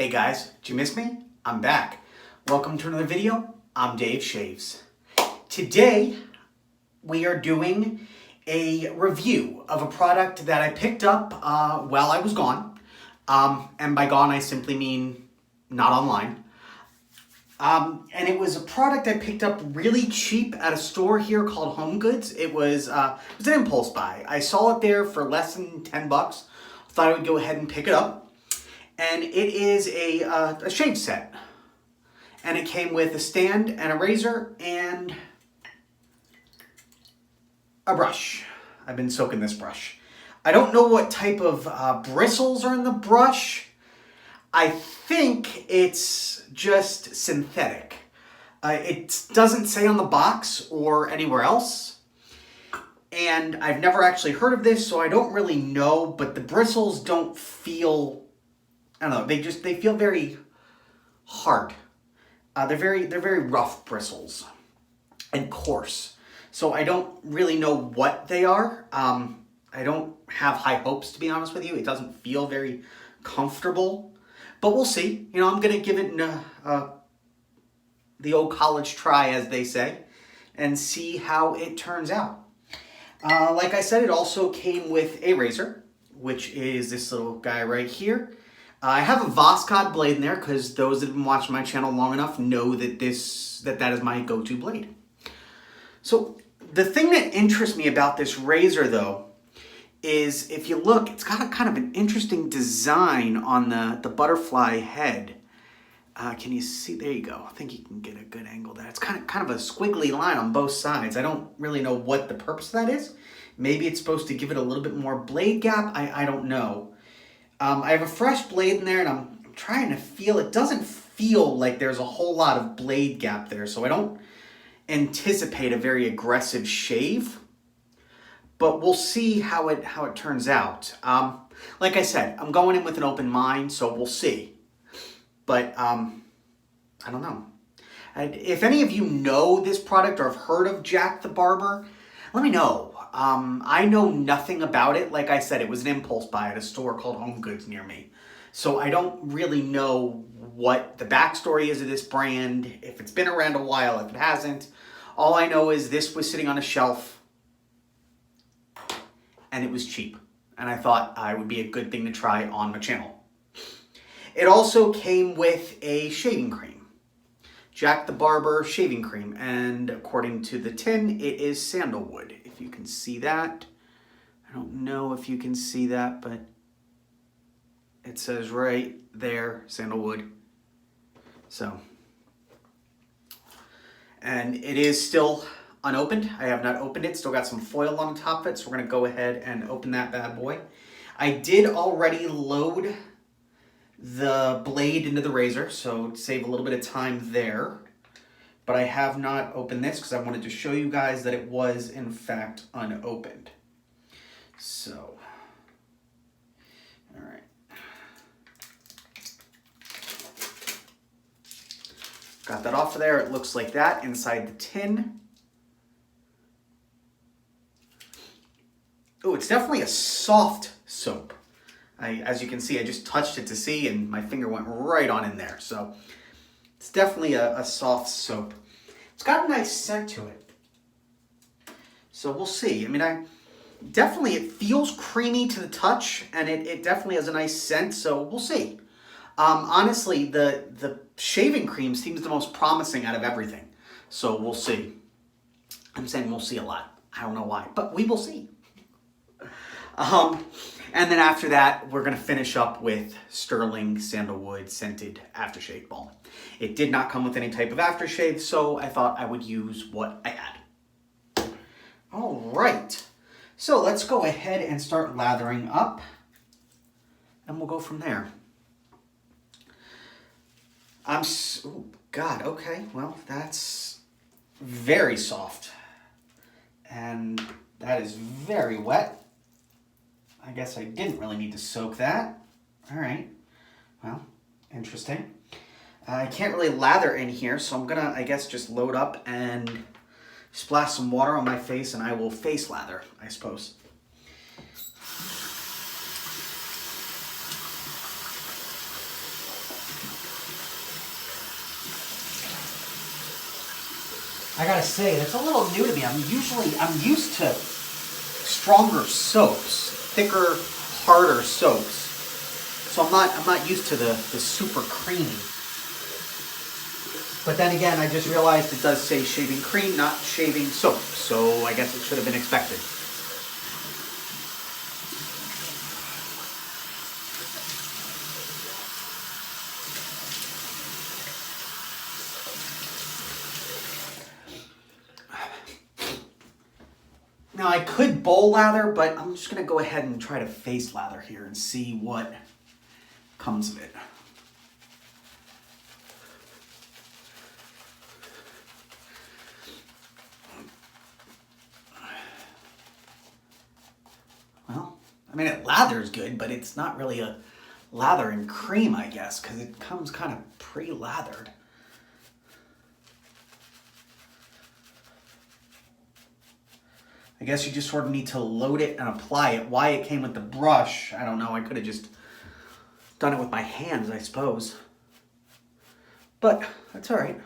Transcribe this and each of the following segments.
Hey guys, did you miss me? I'm back. Welcome to another video. I'm Dave Shaves. Today, we are doing a review of a product that I picked up while I was gone. And by gone, I simply mean not online. And it was a product I picked up really cheap at a store here called Home Goods. It was an impulse buy. I saw it there for less than 10 bucks. Thought I would go ahead and pick it up. And it is a shave set. And it came with a stand and a razor and a brush. I've been soaking this brush. I don't know what type of bristles are in the brush. I think it's just synthetic. It doesn't say on the box or anywhere else. And I've never actually heard of this, so I don't really know, but the bristles don't feel, I don't know, they feel very hard. They're very rough bristles and coarse. So I don't really know what they are. I don't have high hopes, to be honest with you. It doesn't feel very comfortable, but we'll see. You know, I'm going to give it the old college try, as they say, and see how it turns out. Like I said, it also came with a razor, which is this little guy right here. I have a Voskhod blade in there because those that have been watching my channel long enough know that that is my go-to blade. So the thing that interests me about this razor, though, is if you look, it's got a kind of an interesting design on the butterfly head. Can you see? There you go. I think you can get a good angle there. It's kind of a squiggly line on both sides. I don't really know what the purpose of that is. Maybe it's supposed to give it a little bit more blade gap. I don't know. I have a fresh blade in there, and I'm trying to feel. It doesn't feel like there's a whole lot of blade gap there, so I don't anticipate a very aggressive shave. But we'll see how it turns out. Like I said, I'm going in with an open mind, so we'll see. But I don't know. If any of you know this product or have heard of Jack the Barber, let me know. I know nothing about it. Like I said, it was an impulse buy at a store called Home Goods near me. So I don't really know what the backstory is of this brand, if it's been around a while, if it hasn't. All I know is this was sitting on a shelf and it was cheap. And I thought it would be a good thing to try on my channel. It also came with a shaving cream. Jack the Barber shaving cream. And according to the tin, it is Sandalwood. If you can see that. I don't know if you can see that, but it says right there, Sandalwood. So, and it is still unopened. I have not opened it. Still got some foil on top of it, so we're going to go ahead and open that bad boy. I did already load the blade into the razor, so save a little bit of time there. But I have not opened this because I wanted to show you guys that it was, in fact, unopened. So, all right. Got that off of there. It looks like that inside the tin. Oh, it's definitely a soft soap. As you can see, I just touched it to see, and my finger went right on in there. So it's definitely a soft soap. It's got a nice scent to it. So we'll see. I mean, it feels creamy to the touch, and it definitely has a nice scent, so we'll see. Honestly, the shaving cream seems the most promising out of everything. So we'll see. I'm saying we'll see a lot. I don't know why, but we will see. And then after that, we're going to finish up with Stirling Sandalwood Scented Aftershave Balm. It did not come with any type of aftershave, so I thought I would use what I had. All right. So let's go ahead and start lathering up, and we'll go from there. Oh, God, okay. Well, that's very soft, and that is very wet. I guess I didn't really need to soak that. All right. Well, interesting. I can't really lather in here, so I'm going to, I guess, just load up and splash some water on my face, and I will face lather, I suppose. I gotta say, that's a little new to me. I'm used to stronger soaps, thicker, harder soaps. So I'm not used to the super creamy. But then again, I just realized it does say shaving cream, not shaving soap. So I guess it should have been expected. Now I could bowl lather, but I'm just gonna go ahead and try to face lather here and see what comes of it. Well, I mean, it lathers good, but it's not really a lather and cream, I guess, because it comes kind of pre-lathered. I guess you just sort of need to load it and apply it. Why it came with the brush, I don't know. I could have just done it with my hands, I suppose. But that's all right.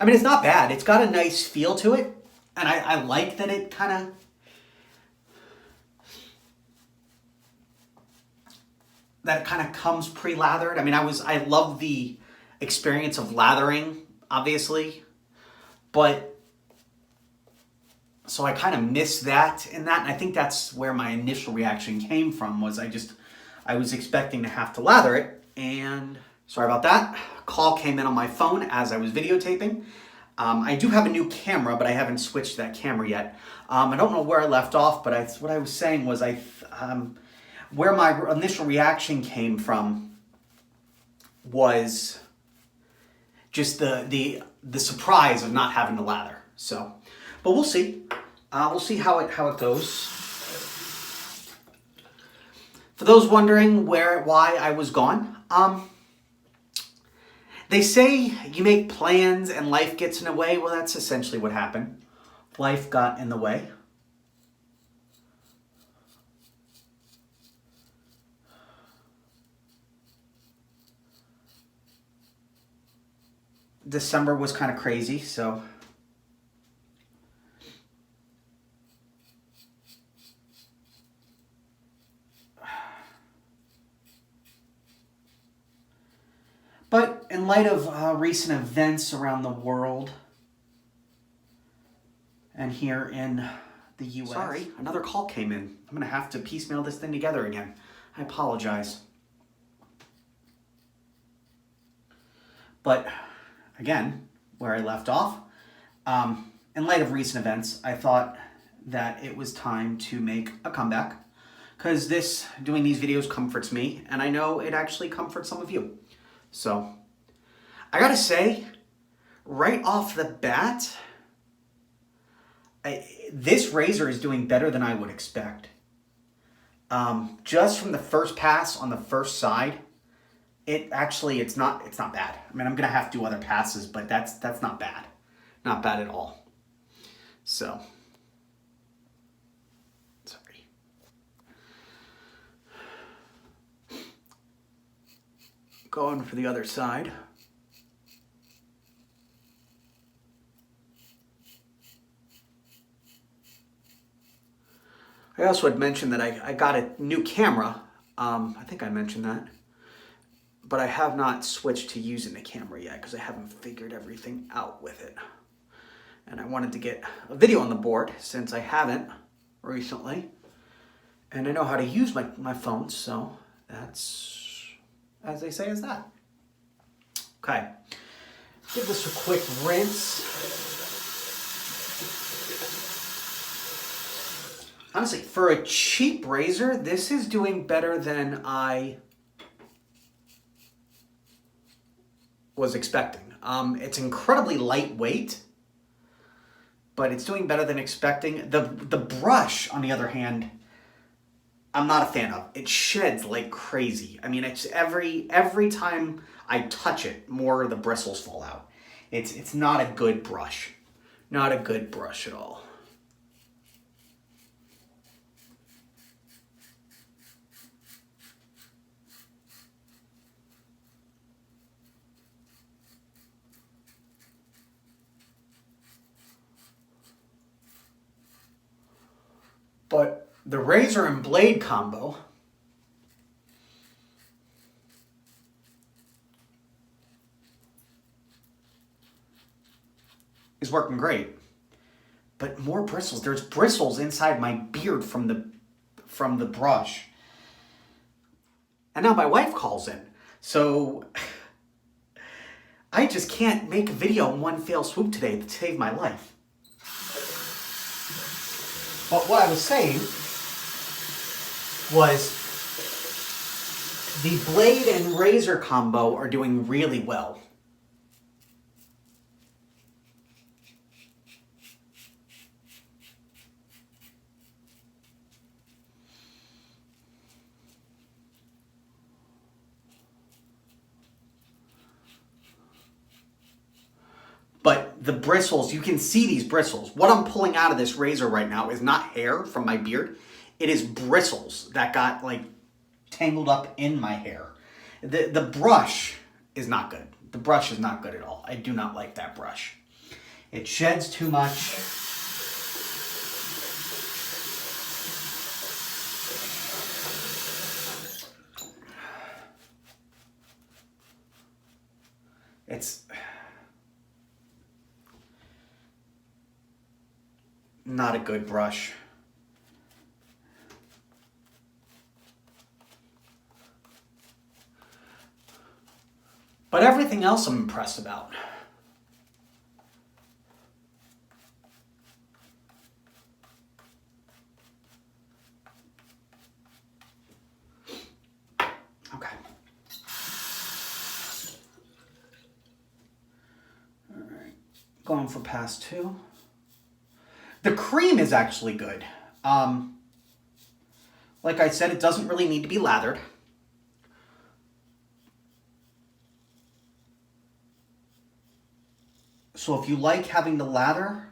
I mean, it's not bad. It's got a nice feel to it. And I like that it kind of comes pre-lathered. I mean, I love the experience of lathering, obviously. But so I kind of missed that in that, and I think that's where my initial reaction came from, was I was expecting to have to lather it, and sorry about that. A call came in on my phone as I was videotaping. I do have a new camera, but I haven't switched to that camera yet. I don't know where I left off, but what I was saying was where my initial reaction came from was just the surprise of not having to lather. So, but we'll see. We'll see how it goes. For those wondering why I was gone, they say you make plans and life gets in the way. Well, that's essentially what happened. Life got in the way. December was kind of crazy, so but in light of recent events around the world and here in the U.S. Sorry, another call came in. I'm going to have to piecemeal this thing together again. I apologize. But again, where I left off, in light of recent events, I thought that it was time to make a comeback, because doing these videos comforts me, and I know it actually comforts some of you. So, I gotta say, right off the bat, this razor is doing better than I would expect. Just from the first pass on the first side, it's not bad. I mean, I'm gonna have to do other passes, but that's not bad. Not bad at all. So, sorry. Going for the other side. I also had mentioned that I got a new camera. I think I mentioned that. But I have not switched to using the camera yet because I haven't figured everything out with it. And I wanted to get a video on the board since I haven't recently. And I know how to use my phone, so that's, as they say, is that. Okay. Give this a quick rinse. Honestly, for a cheap razor, this is doing better than I was expecting. It's incredibly lightweight, but it's doing better than expecting. The brush, on the other hand, I'm not a fan of. It sheds like crazy. I mean, it's every time I touch it, more of the bristles fall out. It's not a good brush. Not a good brush at all. But the razor and blade combo is working great. But more bristles. There's bristles inside my beard from the brush. And now my wife calls in. So I just can't make a video in one fell swoop today to save my life. But what I was saying was the blade and razor combo are doing really well. But the bristles, you can see these bristles. What I'm pulling out of this razor right now is not hair from my beard. It is bristles that got like tangled up in my hair. The brush is not good. The brush is not good at all. I do not like that brush. It sheds too much. It's not a good brush. But everything else I'm impressed about. Okay. All right. Going for pass 2. The cream is actually good. Like I said, it doesn't really need to be lathered. So if you like having the lather,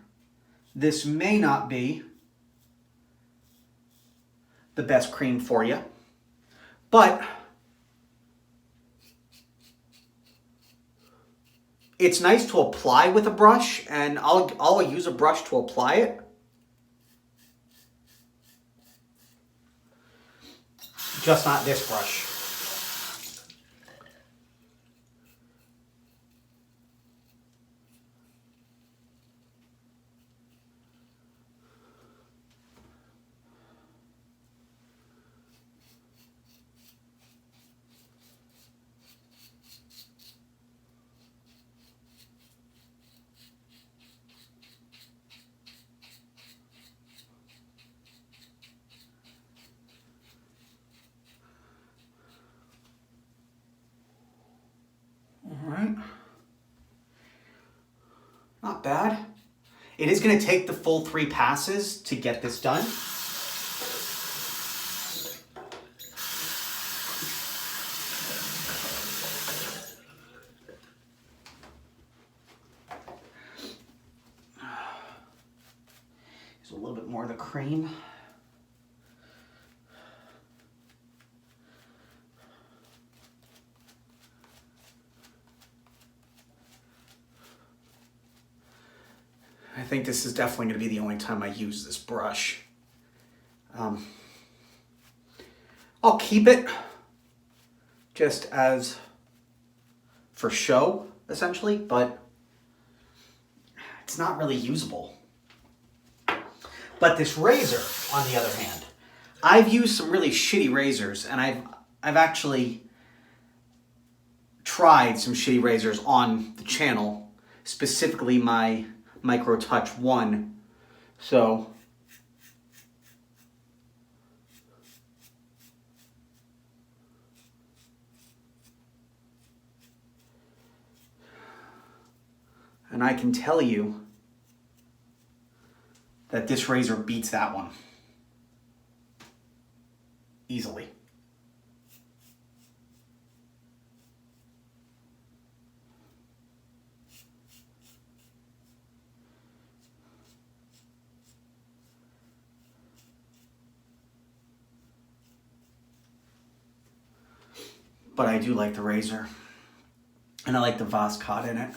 this may not be the best cream for you. But it's nice to apply with a brush, and I'll use a brush to apply it. Just not this brush. Not bad. It is going to take the full 3 passes to get this done. There's a little bit more of the cream. I think this is definitely going to be the only time I use this brush. I'll keep it just as for show, essentially, but it's not really usable. But this razor, on the other hand, I've used some really shitty razors, and I've actually tried some shitty razors on the channel, specifically my Micro Touch 1. So and I can tell you that this razor beats that one easily. But I do like the razor, and I like the Voskhod in it.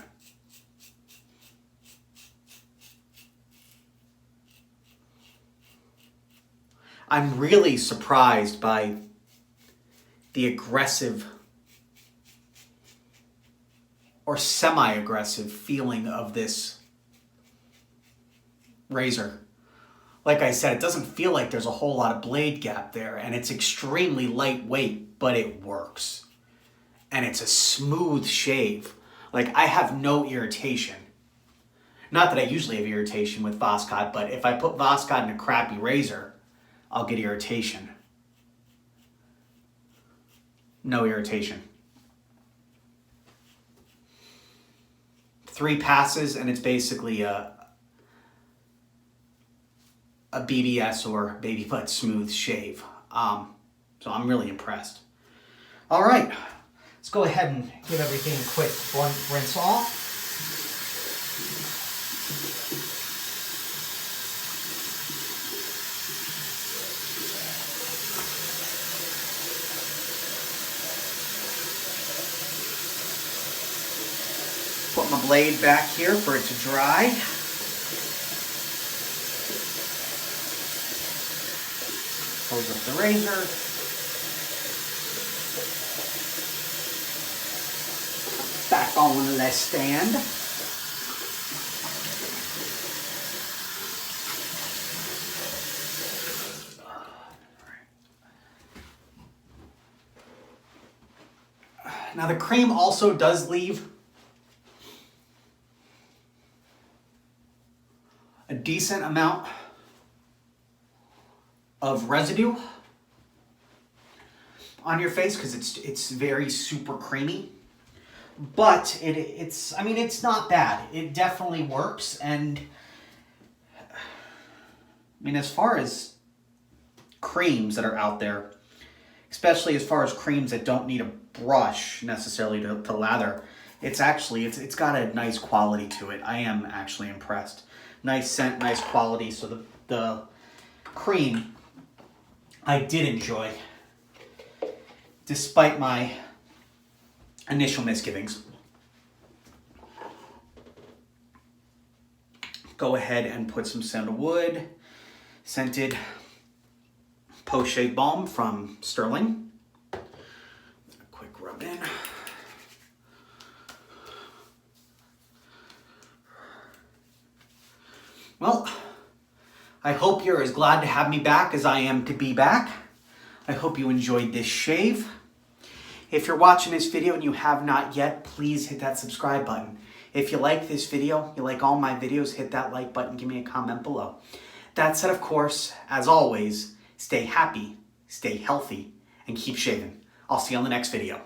I'm really surprised by the aggressive or semi-aggressive feeling of this razor. Like I said, it doesn't feel like there's a whole lot of blade gap there, and it's extremely lightweight, but it works. And it's a smooth shave. Like, I have no irritation. Not that I usually have irritation with Voskhod, but if I put Voskhod in a crappy razor, I'll get irritation. No irritation. 3 passes, and it's basically a BBS or baby butt smooth shave. So I'm really impressed. All right, let's go ahead and give everything a quick blunt rinse off. Put my blade back here for it to dry. Close up the razor. Back on the stand. Now the cream also does leave a decent amount of residue on your face because it's very super creamy, but it's I mean, it's not bad. It definitely works. And I mean, as far as creams that are out there, especially as far as creams that don't need a brush necessarily to lather, it's got a nice quality to it. I am actually impressed. Nice scent, nice quality. So the cream I did enjoy, despite my initial misgivings. Go ahead and put some Sandalwood scented post-shave balm from Stirling. A quick rub in. Well, I hope you're as glad to have me back as I am to be back. I hope you enjoyed this shave. If you're watching this video and you have not yet, please hit that subscribe button. If you like this video, you like all my videos, hit that like button, give me a comment below. That said, of course, as always, stay happy, stay healthy, and keep shaving. I'll see you on the next video.